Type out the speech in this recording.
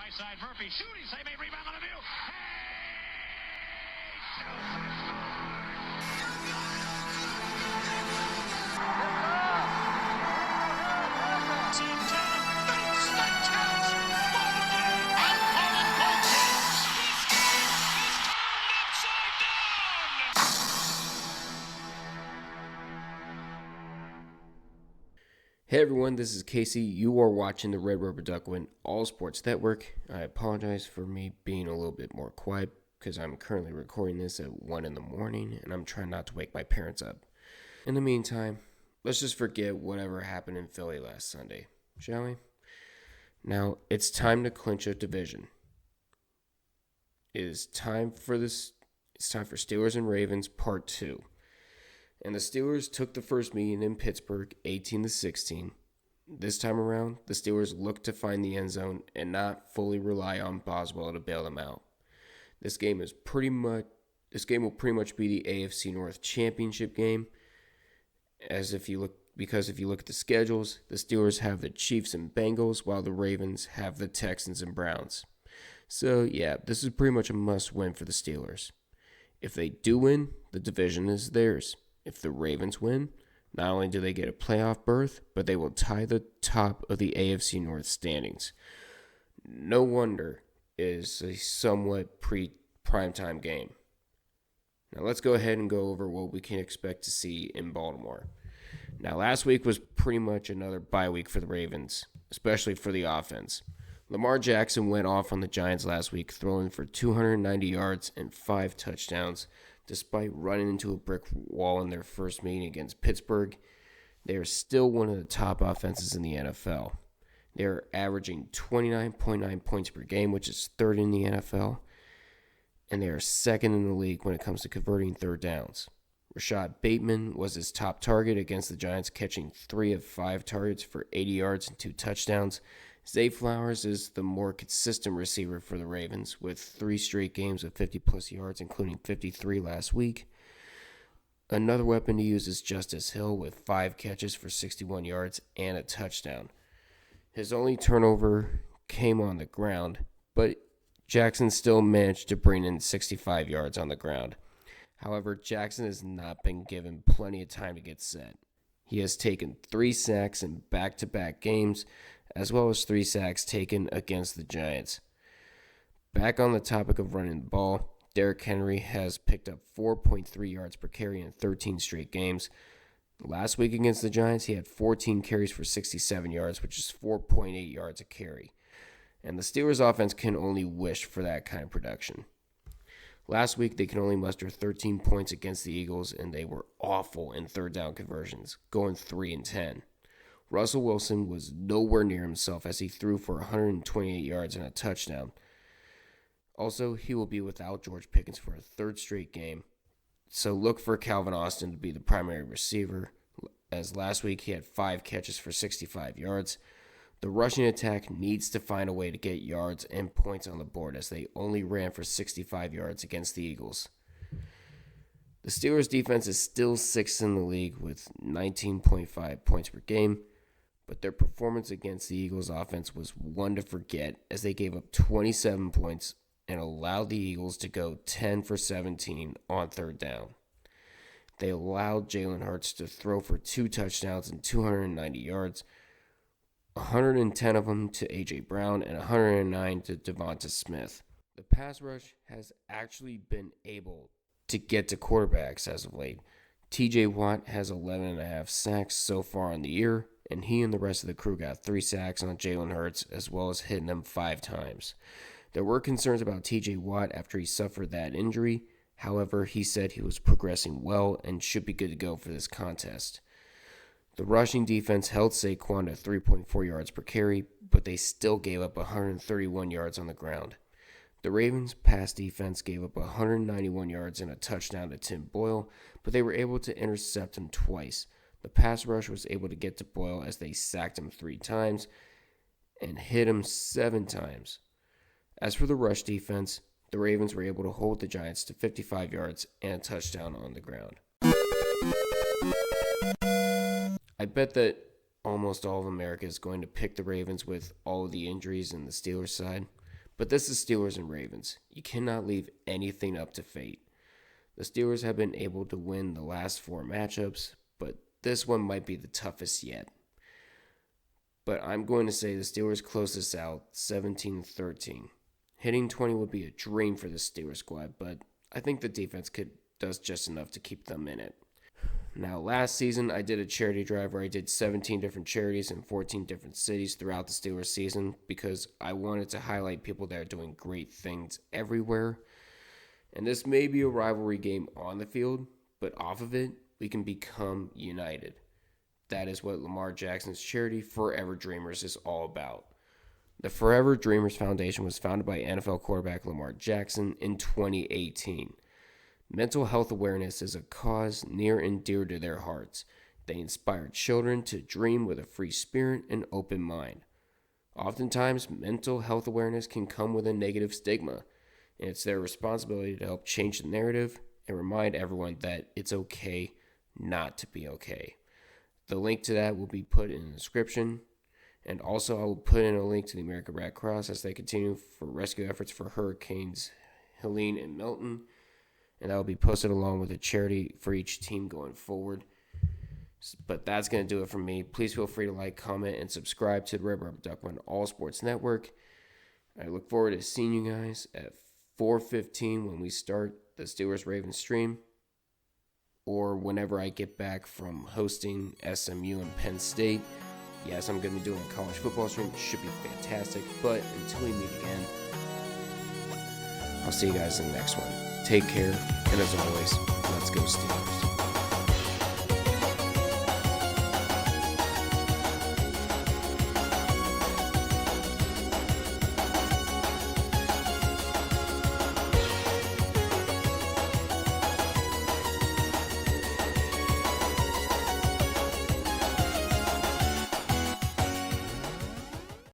high side. Murphy shooting, save a rebound on the view. Hey everyone, this is Casey. You are watching the Red Rubber Duckwind All Sports Network. I apologize for me being a little bit more quiet because I'm currently recording this at 1 in the morning and I'm trying not to wake my parents up. In the meantime, let's just forget whatever happened in Philly last Sunday, shall we? Now, it's time to clinch a division. It's time for Steelers and Ravens Part 2. And the Steelers took the first meeting in Pittsburgh 18-16. This time around, the Steelers looked to find the end zone and not fully rely on Boswell to bail them out. This game will pretty much be the AFC North Championship game. If you look at the schedules, the Steelers have the Chiefs and Bengals, while the Ravens have the Texans and Browns. So yeah, this is pretty much a must-win for the Steelers. If they do win, the division is theirs. If the Ravens win, not only do they get a playoff berth, but they will tie the top of the AFC North standings. No wonder it is a somewhat pre-primetime game. Now let's go ahead and go over what we can expect to see in Baltimore. Now last week was pretty much another bye week for the Ravens, especially for the offense. Lamar Jackson went off on the Giants last week, throwing for 290 yards and 5 touchdowns. Despite running into a brick wall in their first meeting against Pittsburgh, they are still one of the top offenses in the NFL. They are averaging 29.9 points per game, which is third in the NFL, and they are second in the league when it comes to converting third downs. Rashad Bateman was his top target against the Giants, catching 3 of 5 targets for 80 yards and 2 touchdowns. Zay Flowers is the more consistent receiver for the Ravens, with 3 straight games of 50-plus yards, including 53 last week. Another weapon to use is Justice Hill, with 5 catches for 61 yards and a touchdown. His only turnover came on the ground, but Jackson still managed to bring in 65 yards on the ground. However, Jackson has not been given plenty of time to get set. He has taken 3 sacks in back-to-back games, as well as 3 sacks taken against the Giants. Back on the topic of running the ball, Derrick Henry has picked up 4.3 yards per carry in 13 straight games. Last week against the Giants, he had 14 carries for 67 yards, which is 4.8 yards a carry. And the Steelers' offense can only wish for that kind of production. Last week, they could only muster 13 points against the Eagles, and they were awful in third down conversions, going 3-10. Russell Wilson was nowhere near himself as he threw for 128 yards and a touchdown. Also, he will be without George Pickens for a third straight game, so look for Calvin Austin to be the primary receiver, as last week he had 5 catches for 65 yards. The rushing attack needs to find a way to get yards and points on the board, as they only ran for 65 yards against the Eagles. The Steelers' defense is still 6th in the league with 19.5 points per game, but their performance against the Eagles' offense was one to forget, as they gave up 27 points and allowed the Eagles to go 10 for 17 on third down. They allowed Jalen Hurts to throw for 2 touchdowns and 290 yards, 110 of them to A.J. Brown and 109 to Devonta Smith. The pass rush has actually been able to get to quarterbacks as of late. T.J. Watt has 11.5 sacks so far in the year, and he and the rest of the crew got 3 sacks on Jalen Hurts, as well as hitting him 5 times. There were concerns about T.J. Watt after he suffered that injury. However, he said he was progressing well and should be good to go for this contest. The rushing defense held Saquon to 3.4 yards per carry, but they still gave up 131 yards on the ground. The Ravens' pass defense gave up 191 yards and a touchdown to Tim Boyle, but they were able to intercept him twice. The pass rush was able to get to Boyle as they sacked him 3 times and hit him 7 times. As for the rush defense, the Ravens were able to hold the Giants to 55 yards and a touchdown on the ground. I bet that almost all of America is going to pick the Ravens with all of the injuries in the Steelers side, But this is Steelers and Ravens. You cannot leave anything up to fate. The Steelers have been able to win the last 4 matchups, but this one might be the toughest yet. But I'm going to say the Steelers close this out 17-13. Hitting 20 would be a dream for the Steelers squad, but I think the defense does just enough to keep them in it. Now, last season, I did a charity drive where I did 17 different charities in 14 different cities throughout the Steelers season because I wanted to highlight people that are doing great things everywhere. And this may be a rivalry game on the field, but off of it, we can become united. That is what Lamar Jackson's charity, Forever Dreamers, is all about. The Forever Dreamers Foundation was founded by NFL quarterback Lamar Jackson in 2018. Mental health awareness is a cause near and dear to their hearts. They inspire children to dream with a free spirit and open mind. Oftentimes, mental health awareness can come with a negative stigma, and it's their responsibility to help change the narrative and remind everyone that it's okay not to be okay. The link to that will be put in the description, and also I will put in a link to the American Red Cross as they continue for rescue efforts for Hurricanes Helene and Milton. And that will be posted along with a charity for each team going forward. But that's going to do it from me. Please feel free to like, comment, and subscribe to the Red Rubber Duck on All Sports Network. I look forward to seeing you guys at 4:15 when we start the Steelers-Ravens stream, or whenever I get back from hosting SMU and Penn State. Yes, I'm going to be doing a college football stream. It should be fantastic. But until we meet again, I'll see you guys in the next one. Take care, and as always, let's go Steelers.